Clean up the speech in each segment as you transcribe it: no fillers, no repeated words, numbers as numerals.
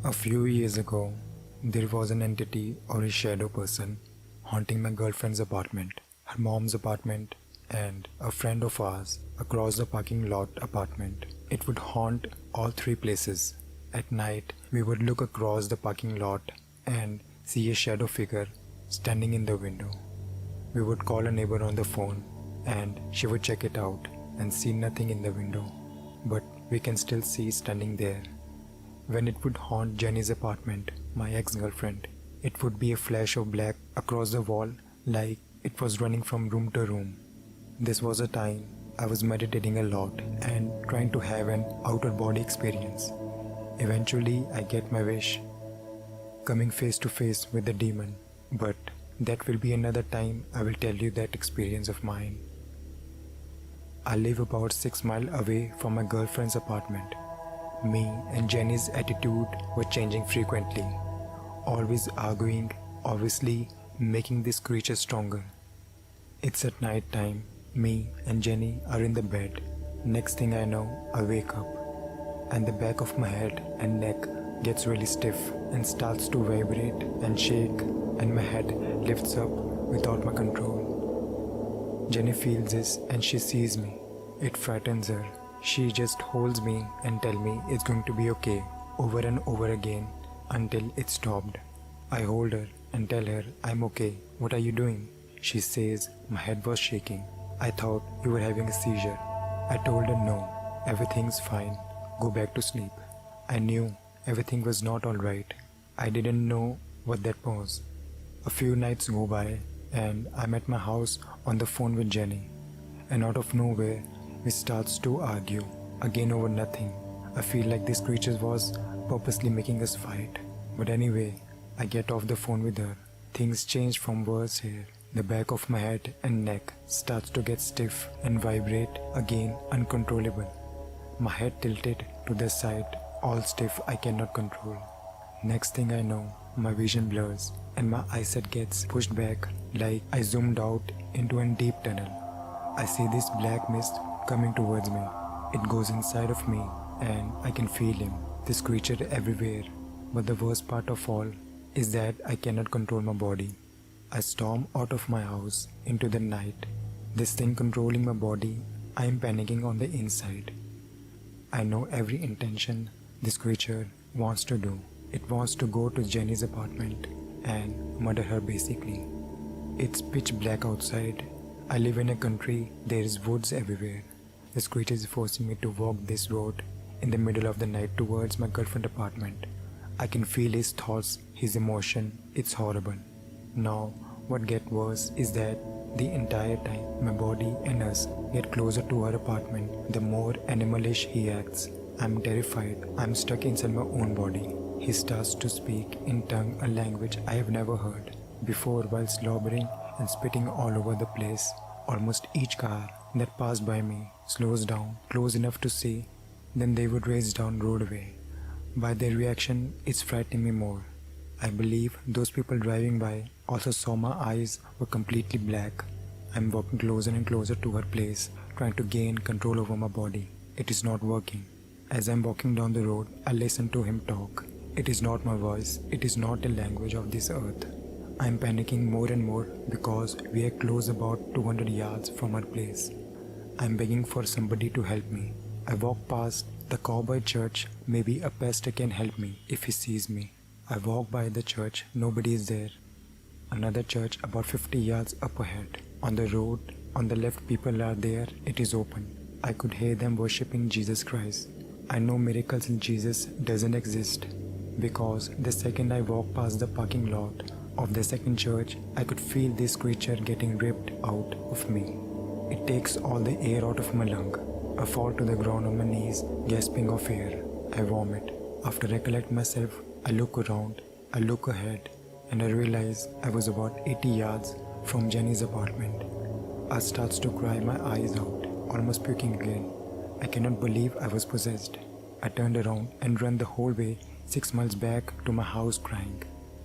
A few years ago, there was an entity or a shadow person haunting my girlfriend's apartment, her mom's apartment, and a friend of ours across the parking lot apartment. It would haunt all three places. At night, we would look across the parking lot and see a shadow figure standing in the window. We would call a neighbor on the phone and she would check it out and see nothing in the window, but we can still see standing there. When it would haunt Jenny's apartment, my ex-girlfriend, it would be a flash of black across the wall like it was running from room to room. This was a time I was meditating a lot and trying to have an outer body experience. Eventually, I get my wish, coming face to face with the demon, but that will be another time I will tell you that experience of mine. I live about 6 miles away from my girlfriend's apartment. Me and Jenny's attitude were changing frequently, always arguing, obviously making this creature stronger. It's at night time, me and Jenny are in the bed. Next thing I know, I wake up, and the back of my head and neck gets really stiff and starts to vibrate and shake, and my head lifts up without my control. Jenny feels this and she sees me. It frightens her. She just holds me and tells me it's going to be okay over and over again until it stopped. I hold her and tell her I'm okay. What are you doing? She says my head was shaking. I thought you were having a seizure. I told her no, everything's fine. Go back to sleep. I knew everything was not alright. I didn't know what that was. A few nights go by and I'm at my house on the phone with Jenny, and out of nowhere we starts to argue again over nothing. I feel like this creature was purposely making us fight. But anyway, I get off the phone with her. Things change from worse here. The back of my head and neck starts to get stiff and vibrate again uncontrollable. My head tilted to the side, all stiff, I cannot control. Next thing I know, my vision blurs and my eyesight gets pushed back like I zoomed out into a deep tunnel. I see this black mist coming towards me. It goes inside of me and I can feel him, this creature everywhere. But the worst part of all is that I cannot control my body. I storm out of my house into the night. This thing controlling my body, I am panicking on the inside. I know every intention this creature wants to do. It wants to go to Jenny's apartment and murder her basically. It's pitch black outside. I live in a country, there is woods everywhere. This creature is forcing me to walk this road in the middle of the night towards my girlfriend's apartment. I can feel his thoughts, his emotion, it's horrible. Now, what gets worse is that the entire time my body and us get closer to her apartment, the more animalish he acts. I'm terrified, I'm stuck inside my own body. He starts to speak in tongue, a language I have never heard before, while slobbering and spitting all over the place. Almost each car that passed by me slows down close enough to see, then they would race down roadway. By their reaction, it's frightening me more. I believe those people driving by also saw my eyes were completely black. I'm walking closer and closer to her place, trying to gain control over my body. It is not working. As I'm walking down the road, I listen to him talk. It is not my voice, it is not the language of this earth. I'm panicking more and more because we are close about 200 yards from our place. I'm begging for somebody to help me. I walk past the cowboy church, maybe a pastor can help me if he sees me. I walk by the church, nobody is there. Another church about 50 yards up ahead. On the road, on the left people are there, it is open. I could hear them worshipping Jesus Christ. I know miracles in Jesus doesn't exist because the second I walk past the parking lot of the second church, I could feel this creature getting ripped out of me. It takes all the air out of my lung. I fall to the ground on my knees, gasping of air. I vomit. After I collect myself, I look around, I look ahead, and I realize I was about 80 yards from Jenny's apartment. I starts to cry my eyes out, almost puking again. I cannot believe I was possessed. I turned around and ran the whole way 6 miles back to my house crying.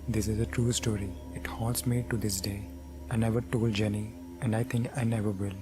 This is a true story. It haunts me to this day. I never told Jenny, and I think I never will.